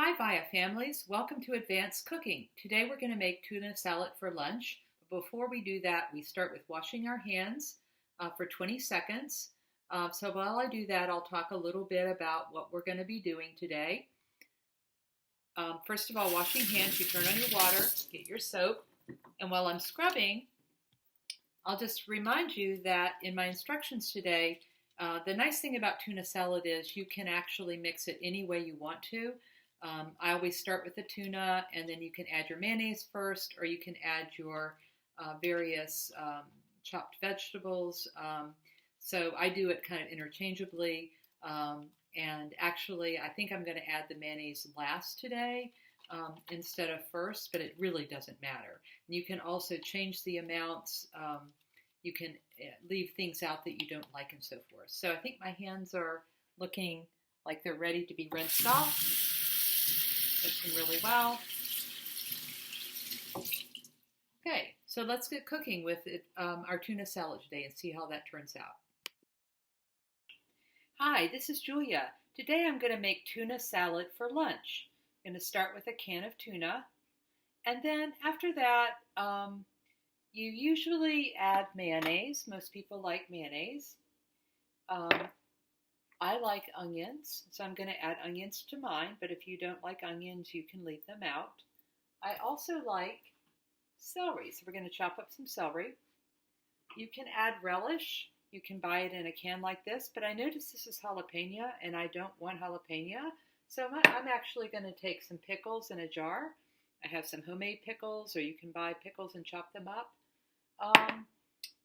Hi Via families, welcome to Advanced Cooking. Today we're going to make tuna salad for lunch. But before we do that, we start with washing our hands for 20 seconds. So while I do that, I'll talk a little bit about what we're going to be doing today. First of all, washing hands, you turn on your water, get your soap, and while I'm scrubbing, I'll just remind you that in my instructions today, the nice thing about tuna salad is you can actually mix it any way you want to. I always start with the tuna, and then you can add your mayonnaise first, or you can add your various chopped vegetables. So I do it kind of interchangeably. And actually, I think I'm going to add the mayonnaise last today instead of first, but it really doesn't matter. And you can also change the amounts. You can leave things out that you don't like and so forth. So I think my hands are looking like they're ready to be rinsed off. Mixing really well. Okay, so let's get cooking with our tuna salad today and see how that turns out. Hi, this is Julia. Today I'm going to make tuna salad for lunch. I'm going to start with a can of tuna, and then after that, you usually add mayonnaise. Most people like mayonnaise. I like onions, so I'm going to add onions to mine, but if you don't like onions, you can leave them out. I also like celery, so we're going to chop up some celery. You can add relish. You can buy it in a can like this, but I noticed this is jalapeno, and I don't want jalapeno, so I'm actually going to take some pickles in a jar. I have some homemade pickles, or you can buy pickles and chop them up.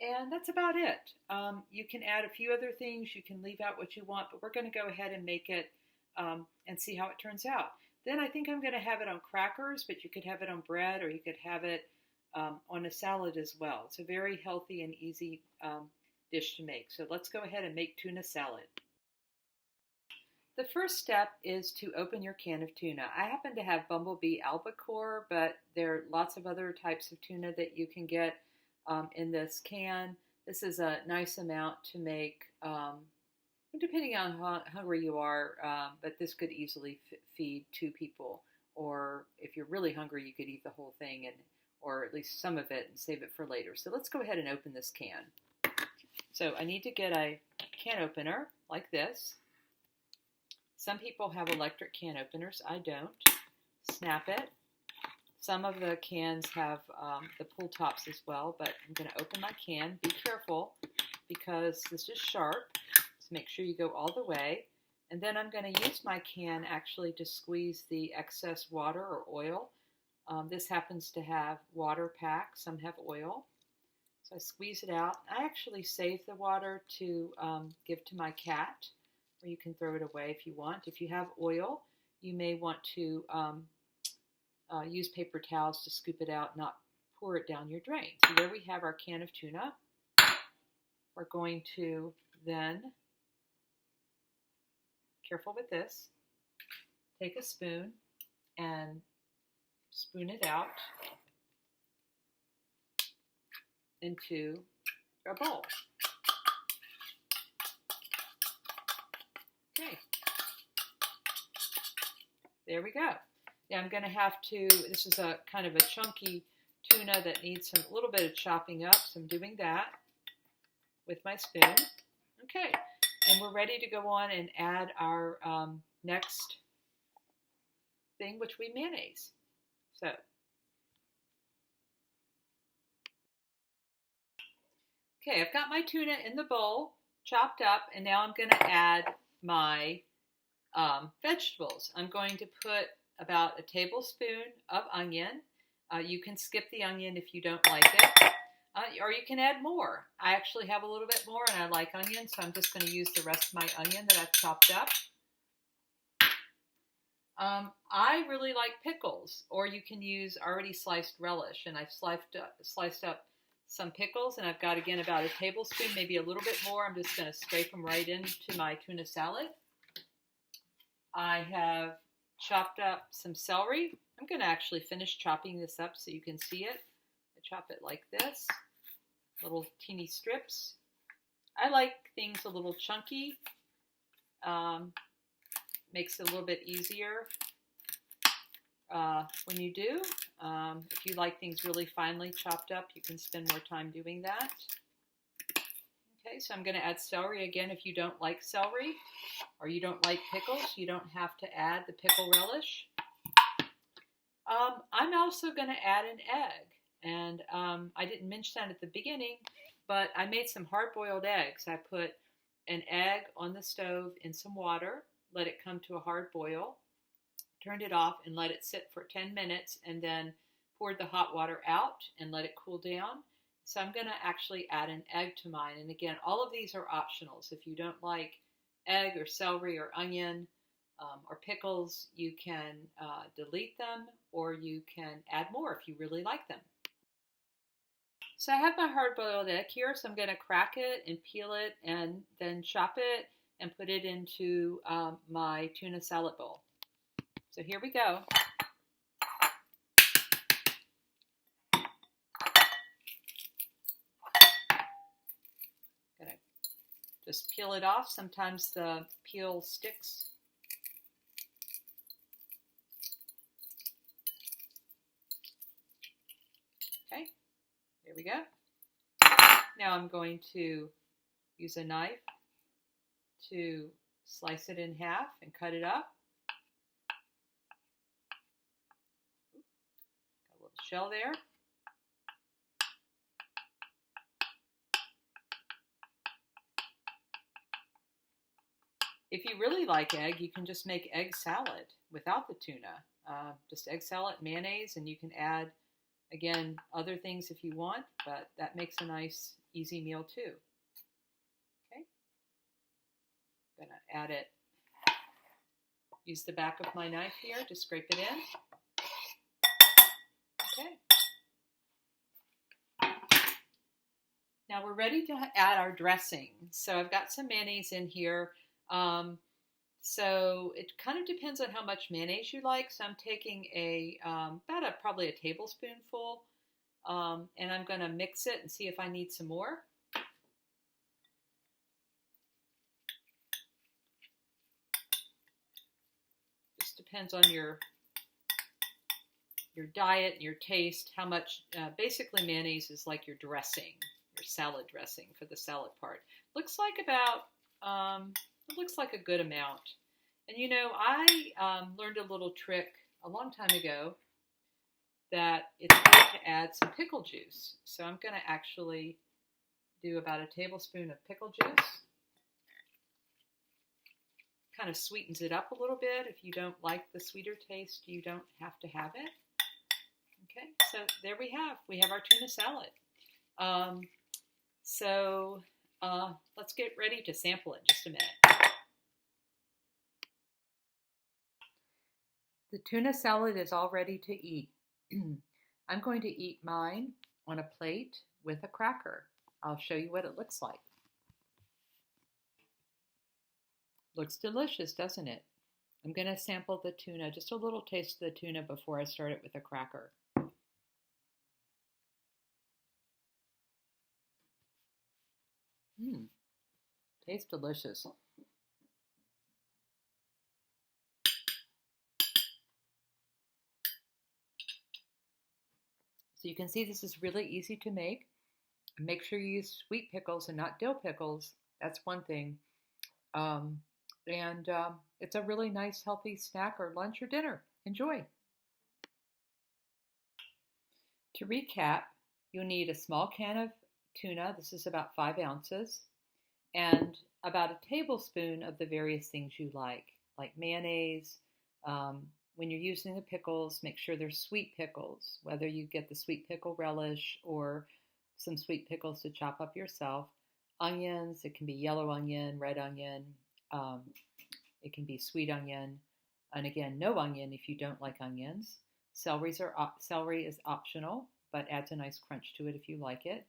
And that's about it. You can add a few other things. You can leave out what you want, but we're going to go ahead and make it and see how it turns out. Then I think I'm going to have it on crackers, but you could have it on bread, or you could have it on a salad as well. It's a very healthy and easy dish to make. So let's go ahead and make tuna salad. The first step is to open your can of tuna. I happen to have bumblebee albacore, but there are lots of other types of tuna that you can get in this can. This is a nice amount to make, depending on how hungry you are, but this could easily feed 2 people. Or if you're really hungry, you could eat the whole thing, or at least some of it, and save it for later. So let's go ahead and open this can. So I need to get a can opener like this. Some people have electric can openers. I don't. Snap it. Some of the cans have the pull tops as well, but I'm going to open my can. Be careful because this is sharp, so make sure you go all the way. And then I'm going to use my can actually to squeeze the excess water or oil. This happens to have water pack. Some have oil. So I squeeze it out. I actually save the water to give to my cat, or you can throw it away if you want. If you have oil, you may want to use paper towels to scoop it out, not pour it down your drain. So there we have our can of tuna. We're going to then, careful with this, take a spoon and spoon it out into a bowl. Okay. There we go. Yeah, I'm going to have to, this is a kind of a chunky tuna that needs a little bit of chopping up, so I'm doing that with my spoon. Okay, and we're ready to go on and add our next thing, which we mayonnaise. So, okay, I've got my tuna in the bowl, chopped up, and now I'm going to add my vegetables. I'm going to put about a tablespoon of onion. You can skip the onion if you don't like it, or you can add more. I actually have a little bit more, and I like onion, so I'm just going to use the rest of my onion that I've chopped up. I really like pickles, or you can use already sliced relish, and I've sliced up some pickles, and I've got, again, about a tablespoon, maybe a little bit more. I'm just going to scrape them right into my tuna salad. I have chopped up some celery. I'm going to actually finish chopping this up so you can see it. I chop it like this, little teeny strips. I like things a little chunky. Makes it a little bit easier when you do. If you like things really finely chopped up, you can spend more time doing that. Okay, so I'm going to add celery again. If you don't like celery or you don't like pickles, you don't have to add the pickle relish. I'm also going to add an egg. And I didn't mention that at the beginning, but I made some hard-boiled eggs. I put an egg on the stove in some water, let it come to a hard boil, turned it off and let it sit for 10 minutes, and then poured the hot water out and let it cool down. So I'm going to actually add an egg to mine. And again, all of these are optionals. If you don't like egg or celery or onion or pickles, you can delete them, or you can add more if you really like them. So I have my hard-boiled egg here, so I'm going to crack it and peel it and then chop it and put it into my tuna salad bowl. So here we go. Gonna just peel it off. Sometimes the peel sticks. Okay, there we go. Now I'm going to use a knife to slice it in half and cut it up. Got a little shell there. If you really like egg, you can just make egg salad without the tuna. Just egg salad, mayonnaise, and you can add, again, other things if you want, but that makes a nice, easy meal too. Okay, I'm going to add it. Use the back of my knife here to scrape it in. Okay. Now we're ready to add our dressing. So I've got some mayonnaise in here. So it kind of depends on how much mayonnaise you like. So I'm taking probably a tablespoonful, and I'm going to mix it and see if I need some more. Just depends on your diet and your taste, how much. Basically, mayonnaise is like your dressing, your salad dressing for the salad part. Looks like it looks like a good amount. And you know, I learned a little trick a long time ago that it's good to add some pickle juice. So I'm going to actually do about a tablespoon of pickle juice. Kind of sweetens it up a little bit. If you don't like the sweeter taste, you don't have to have it. Okay, so there we have our tuna salad. Let's get ready to sample it in just a minute. The tuna salad is all ready to eat. I'm going to eat mine on a plate with a cracker. I'll show you what it looks like. Looks delicious, doesn't it? I'm going to sample the tuna, just a little taste of the tuna before I start it with a cracker. Tastes delicious. So you can see this is really easy to make. Make sure you use sweet pickles and not dill pickles. That's one thing. It's a really nice, healthy snack or lunch or dinner. Enjoy. To recap, you'll need a small can of tuna. This is about 5 ounces. And about a tablespoon of the various things you like mayonnaise. When you're using the pickles, make sure they're sweet pickles, whether you get the sweet pickle relish or some sweet pickles to chop up yourself. Onions, it can be yellow onion, red onion, it can be sweet onion, and again, no onion if you don't like onions. Celery is optional, but adds a nice crunch to it if you like it.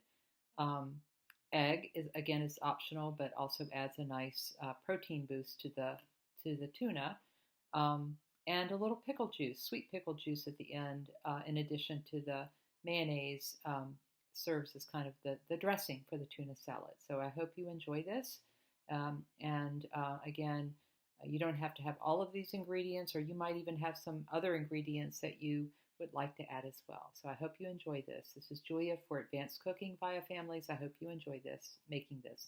Egg is optional, but also adds a nice protein boost to the tuna. And a little pickle juice, sweet pickle juice at the end, in addition to the mayonnaise, serves as kind of the dressing for the tuna salad. So I hope you enjoy this. Again, You don't have to have all of these ingredients, or you might even have some other ingredients that you would like to add as well. So I hope you enjoy this. This is Julia for Advanced Cooking via Families. I hope you enjoy this, making this.